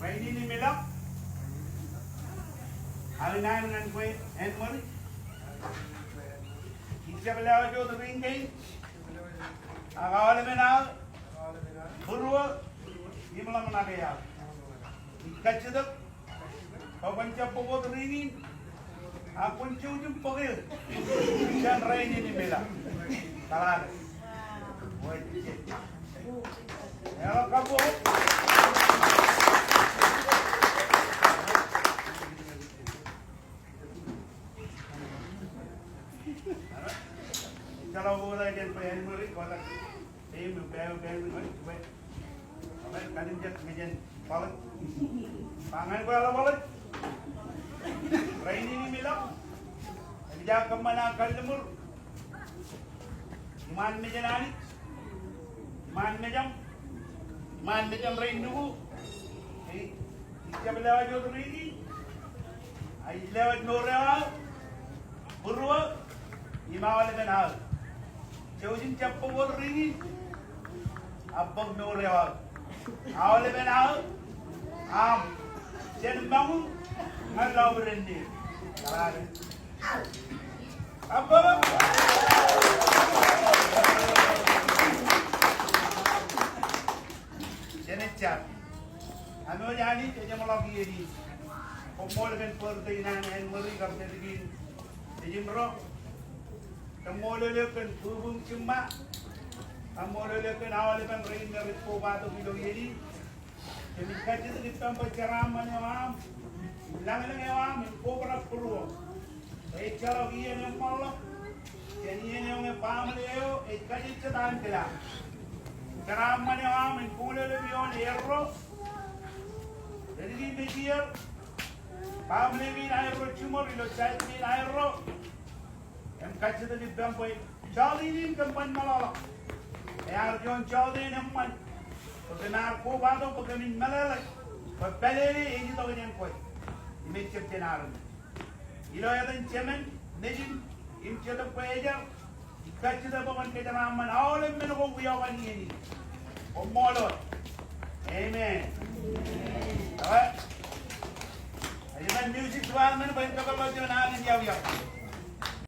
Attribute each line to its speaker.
Speaker 1: Rainy ni Mila. Alinayan ng Quay and Murray. Isabella Jo the ring game. Akawalamena. Burwa. Himala Managaya. Ikachidap. Papancha Pogo the ringing. Akunchujum Pogil. Ishan Rainy ni Mila. Kalar. Hello, Kapo. Kalau boleh jadi penyanyi kalau ini berpengalaman, apa kalian jadi penyanyi balik, pangan kalau balik, raini ni milam, jadi kemana kalian mur, iman menjadi, iman menjam raini dulu, siapa lewat jodoh ini, ayi lewat norewal, burwa, imawal benal. Jauhin cappo bol ringi, abang norewal. Awal benal, jen bangun, malau berendi. Kalah. Apa? Jenecat. Anu jadi, jam lagi ini. Komol ben pertainan yang meri kami begin. Jadi merok. Kamolelekan hubung cuma, kamolelekan awalkan rain dari kobato bilang ini. Jadi kaji itu kita berceramah nyawam, bilang nyawam, kobra perlu. Kalau ia yang malah, jadi yang paham leo, kaji cetan kela. Ceramah nyawam, kulele bion erro. Jadi di media, paham lagi aero cuma ilo cai ni aero. Yang kaji tadi bampai, jadi ini kempan malah. Yang John jadi nempan, benar ko bado begamin malah. Berbalik ini tahu yang koi, ini cipta naran. Ilo yang cemen, nejin, ini cipta peja. Kaji tadi baman kerja raman, awalnya menunggu biawan ini. Omolot, amen. Alright. Ayo music tuan mana banyak kalau jangan ada jauh.